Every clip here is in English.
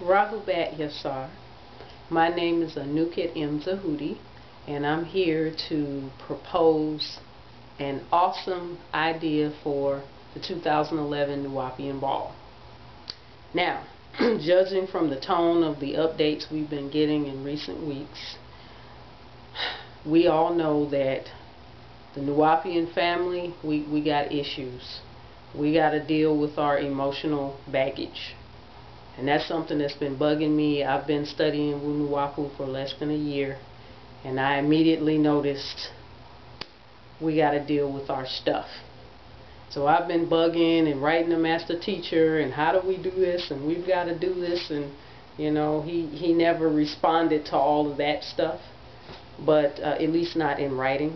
Rahubat Yasar. My name is Anuket M. Zahudi, and I'm here to propose an awesome idea for the 2011 Nuwaupian Ball. Now, judging from the tone of the updates we've been getting in recent weeks, we all know that the Nuwaupian family, we got issues. We got to deal with our emotional baggage. And that's something that's been bugging me. I've been studying Nuwaupu for less than a year, and I immediately noticed we got to deal with our stuff. So I've been bugging and writing the master teacher, and how do we do this, and we've got to do this, and you know, he never responded to all of that stuff, but at least not in writing.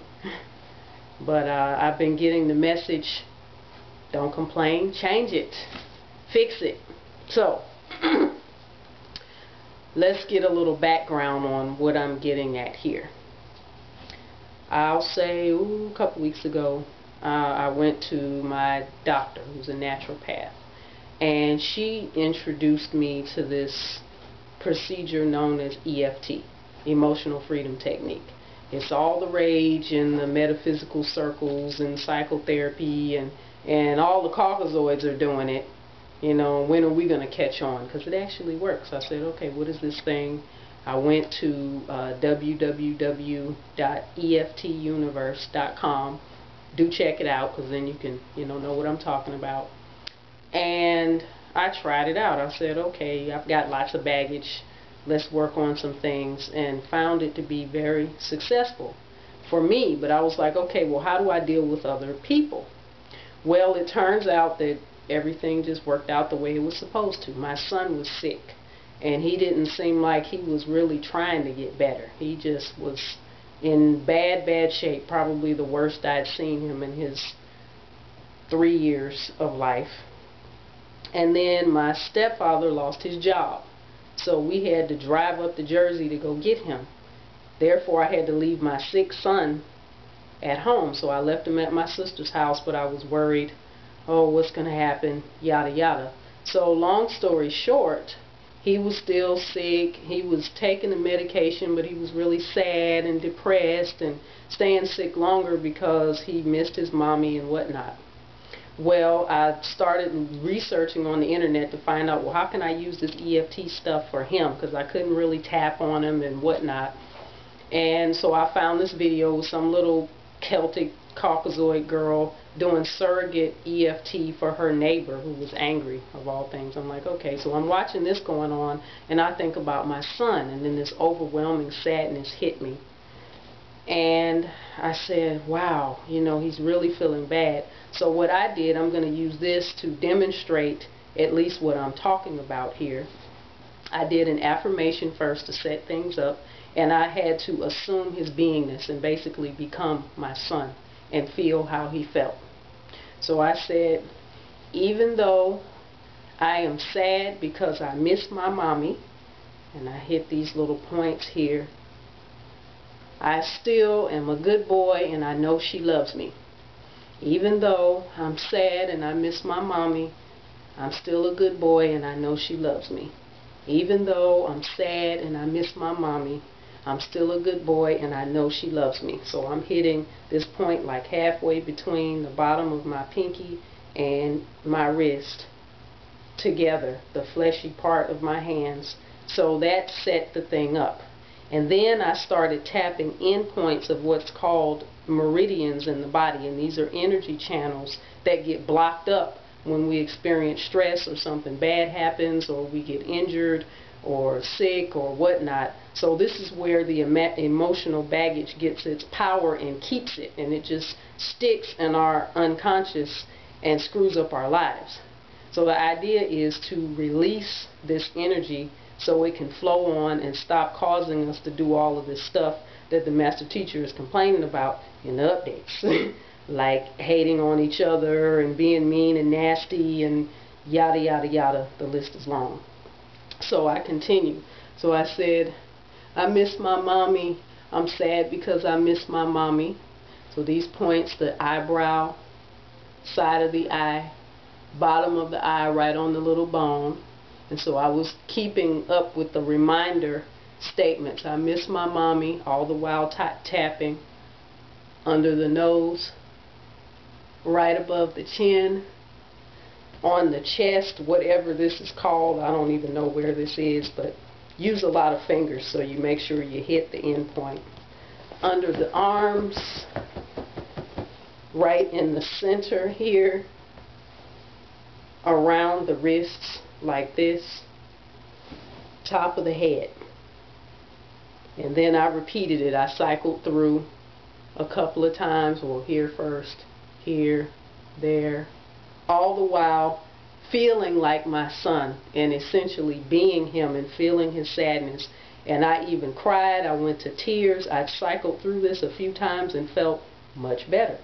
But I've been getting the message: don't complain, change it, fix it. So let's get a little background on what I'm getting at here. I'll say a couple weeks ago, I went to my doctor, who's a naturopath, and she introduced me to this procedure known as EFT, Emotional Freedom Technique. It's all the rage in the metaphysical circles and psychotherapy, and all the Caucasoids are doing it. You know, when are we going to catch on? Because it actually works. I said, okay, what is this thing? I went to www.eftuniverse.com. Do check it out, because then you can, know what I'm talking about. And I tried it out. I said, okay, I've got lots of baggage. Let's work on some things, and found it to be very successful for me. But I was like, okay, well, how do I deal with other people? Well, it turns out that everything just worked out the way it was supposed to. My son was sick, and he didn't seem like he was really trying to get better. He just was in bad shape, probably the worst I'd seen him in his 3 years of life. And then my stepfather lost his job, so we had to drive up to Jersey to go get him. Therefore, I had to leave my sick son at home, so I left him at my sister's house, but I was worried, oh, what's going to happen, yada yada. So long story short, he was still sick. He was taking the medication, but he was really sad and depressed and staying sick longer because he missed his mommy and whatnot. Well, I started researching on the internet to find out, well, how can I use this EFT stuff for him, because I couldn't really tap on him and whatnot. And so I found this video with some little Celtic Caucasoid girl doing surrogate EFT for her neighbor who was angry, of all things. I'm like, okay, so I'm watching this going on, and I think about my son, and then this overwhelming sadness hit me. And I said, wow, he's really feeling bad. So what I did, I'm going to use this to demonstrate at least what I'm talking about here. I did an affirmation first to set things up, and I had to assume his beingness and basically become my son and feel how he felt. So I said, even though I am sad because I miss my mommy, and I hit these little points here, I still am a good boy, and I know she loves me. Even though I'm sad and I miss my mommy, I'm still a good boy, and I know she loves me. Even though I'm sad and I miss my mommy, I'm still a good boy, and I know she loves me. So I'm hitting this point like halfway between the bottom of my pinky and my wrist together, the fleshy part of my hands. So that set the thing up. And then I started tapping endpoints of what's called meridians in the body, and these are energy channels that get blocked up when we experience stress or something bad happens, or we get injured or sick or whatnot. So this is where the emotional baggage gets its power and keeps it, and it just sticks in our unconscious and screws up our lives. So the idea is to release this energy so it can flow on and stop causing us to do all of this stuff that the master teacher is complaining about in the updates. Like hating on each other and being mean and nasty and yada yada yada. The list is long. So I continue. So I said, I miss my mommy. I'm sad because I miss my mommy. So these points, the eyebrow, side of the eye, bottom of the eye, right on the little bone, And so I was keeping up with the reminder statements. I miss my mommy, all the while tapping under the nose, right above the chin, on the chest, whatever this is called. I don't even know where this is, but use a lot of fingers so you make sure you hit the end point. Under the arms, right in the center here, around the wrists like this, top of the head. And then I repeated it. I cycled through a couple of times. Well, here first, here, there, all the while feeling like my son and essentially being him and feeling his sadness. And I even cried. I went to tears. I cycled through this a few times and felt much better.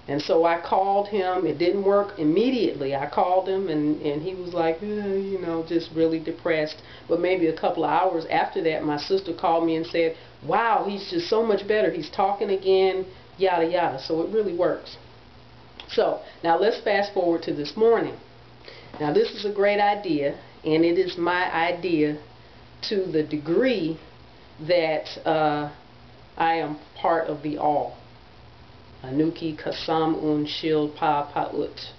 And so I called him. It didn't work immediately. I called him and he was like, you know, just really depressed. But maybe a couple of hours after that, my sister called me and said, wow, he's just so much better. He's talking again, yada, yada. So it really works. So now let's fast forward to this morning. Now this is a great idea, and it is my idea to the degree that I am part of the all. Anuki kasam un shil pa pa'ut.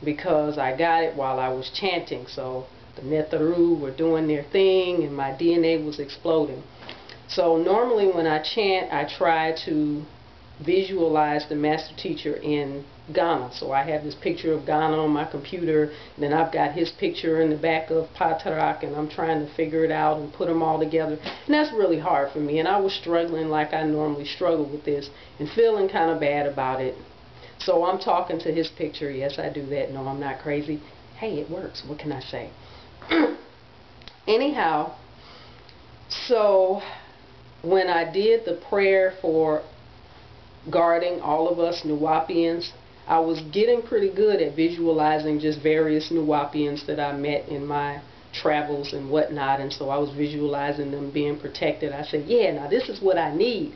Because I got it while I was chanting. So the Netharu were doing their thing and my DNA was exploding. So normally when I chant, I try to visualize the master teacher in Ghana. So I have this picture of Ghana on my computer, and then I've got his picture in the back of Patarak, and I'm trying to figure it out and put them all together. And that's really hard for me, and I was struggling like I normally struggle with this and feeling kind of bad about it. So I'm talking to his picture. Yes, I do that. No, I'm not crazy. Hey, it works. What can I say? Anyhow, so when I did the prayer for guarding all of us Nuwaupians, I was getting pretty good at visualizing just various Nuwaupians that I met in my travels and whatnot, and so I was visualizing them being protected. I said, yeah, now this is what I need.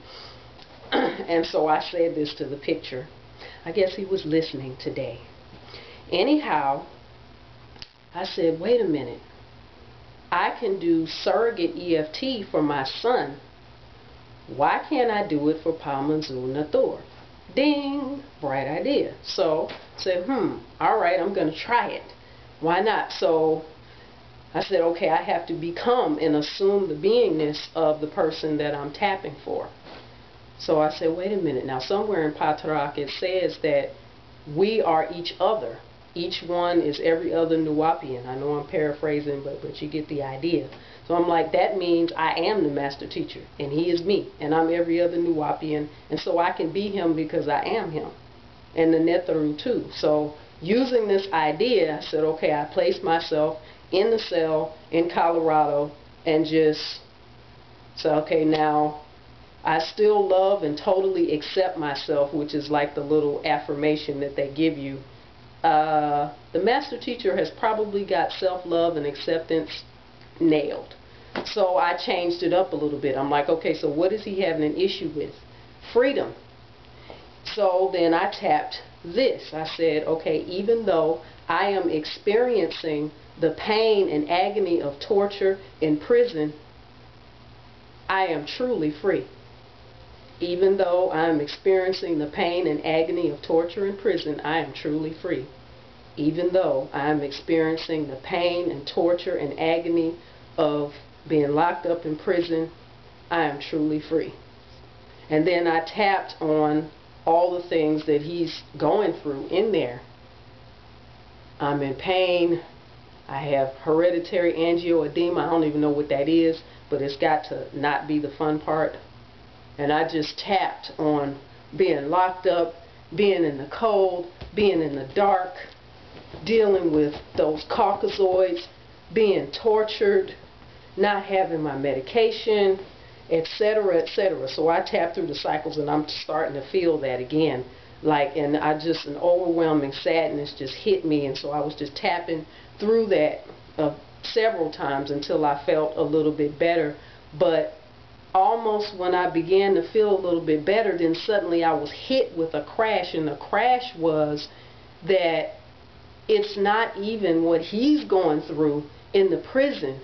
And so I said this to the picture. I guess he was listening today. Anyhow, I said, wait a minute. I can do surrogate EFT for my son. Why can't I do it for Pamanzul Nathur? Ding! Bright idea. So I said, alright, I'm going to try it. Why not? So I said, okay, I have to become and assume the beingness of the person that I'm tapping for. So I said, wait a minute. Now somewhere in Patarak it says that we are each other. Each one is every other Nuwaupian. I know I'm paraphrasing, but you get the idea. So I'm like, that means I am the master teacher, and he is me, and I'm every other Nuwaupian, and so I can be him because I am him, and the Netharu too. So using this idea, I said, okay, I placed myself in the cell in Colorado and just said, okay, now I still love and totally accept myself, which is like the little affirmation that they give you. The master teacher has probably got self-love and acceptance nailed. So I changed it up a little bit. I'm like, okay, so what is he having an issue with? Freedom. So then I tapped this. I said, okay, even though I am experiencing the pain and agony of torture in prison, I am truly free. Even though I am experiencing the pain and agony of torture in prison, I am truly free. Even though I am experiencing the pain and torture and agony of being locked up in prison, I am truly free. And then I tapped on all the things that he's going through in there. I'm in pain. I have hereditary angioedema. I don't even know what that is, but it's got to not be the fun part. And I just tapped on being locked up, being in the cold, being in the dark, dealing with those Caucasoids, being tortured, not having my medication, etc., etc. So I tapped through the cycles, and I'm starting to feel that again. And an overwhelming sadness just hit me, and so I was just tapping through that several times until I felt a little bit better. But almost when I began to feel a little bit better, then suddenly I was hit with a crash, and the crash was that it's not even what he's going through in the prison.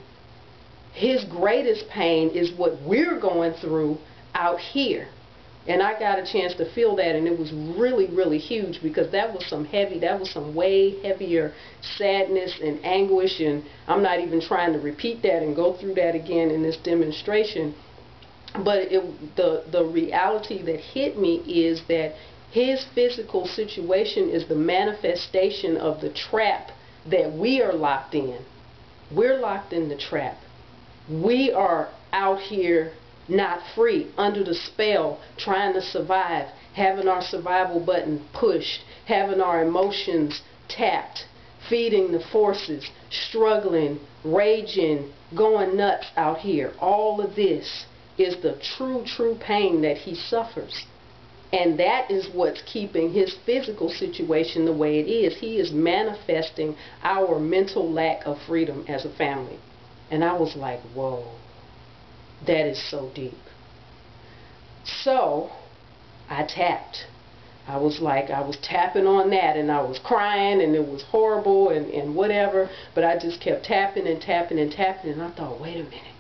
His greatest pain is what we're going through out here. And I got a chance to feel that, and it was really, really huge, because that was some way heavier sadness and anguish, and I'm not even trying to repeat that and go through that again in this demonstration. But the reality that hit me is that his physical situation is the manifestation of the trap that we are locked in. We're locked in the trap. We are out here not free, under the spell, trying to survive, having our survival button pushed, having our emotions tapped, feeding the forces, struggling, raging, going nuts out here. All of this is the true pain that he suffers. And that is what's keeping his physical situation the way it is. He is manifesting our mental lack of freedom as a family. And I was like, whoa, that is so deep. So I tapped. I was tapping on that, and I was crying, and it was horrible and whatever. But I just kept tapping and tapping and tapping, and I thought, wait a minute.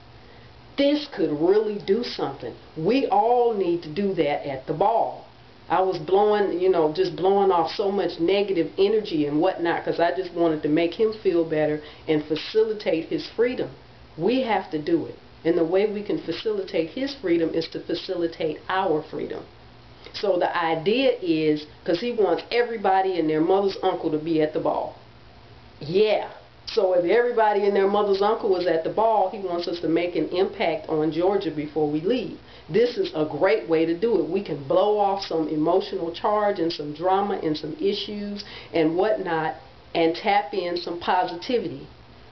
This could really do something. We all need to do that at the ball. I was blowing, just blowing off so much negative energy and whatnot, because I just wanted to make him feel better and facilitate his freedom. We have to do it. And the way we can facilitate his freedom is to facilitate our freedom. So the idea is, because he wants everybody and their mother's uncle to be at the ball. Yeah. So if everybody and their mother's uncle was at the ball, he wants us to make an impact on Georgia before we leave. This is a great way to do it. We can blow off some emotional charge and some drama and some issues and whatnot, and tap in some positivity.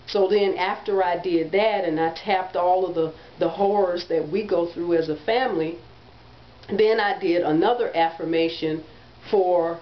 So then after I did that, and I tapped all of the horrors that we go through as a family, then I did another affirmation for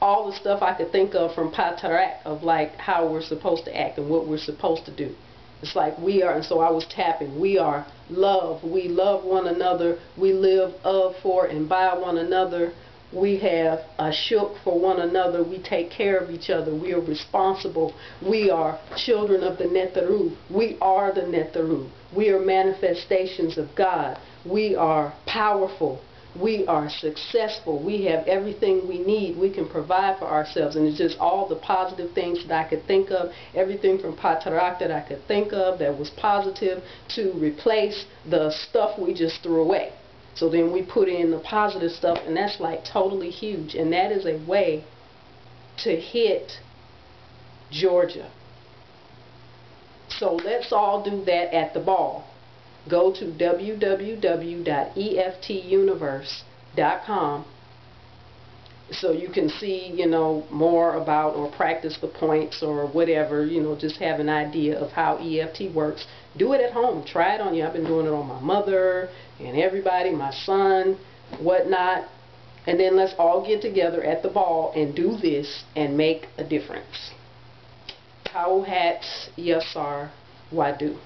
all the stuff I could think of from Patarak, of like how we're supposed to act and what we're supposed to do. It's like we are, and so I was tapping, we are love, we love one another, we live of, for, and by one another, we have a shook for one another, we take care of each other, we are responsible, we are children of the Netaru, we are the Netaru, we are manifestations of God, we are powerful, we are successful, we have everything we need, we can provide for ourselves. And it's just all the positive things that I could think of, everything from Patarak that I could think of that was positive, to replace the stuff we just threw away. So then we put in the positive stuff, and that's like totally huge. And that is a way to hit Georgia. So let's all do that at the ball. Go to www.eftuniverse.com so you can see, more about, or practice the points or whatever, just have an idea of how EFT works. Do it at home. Try it on you. I've been doing it on my mother and everybody, my son, whatnot. And then let's all get together at the ball and do this and make a difference. How hats, yes sir, why do?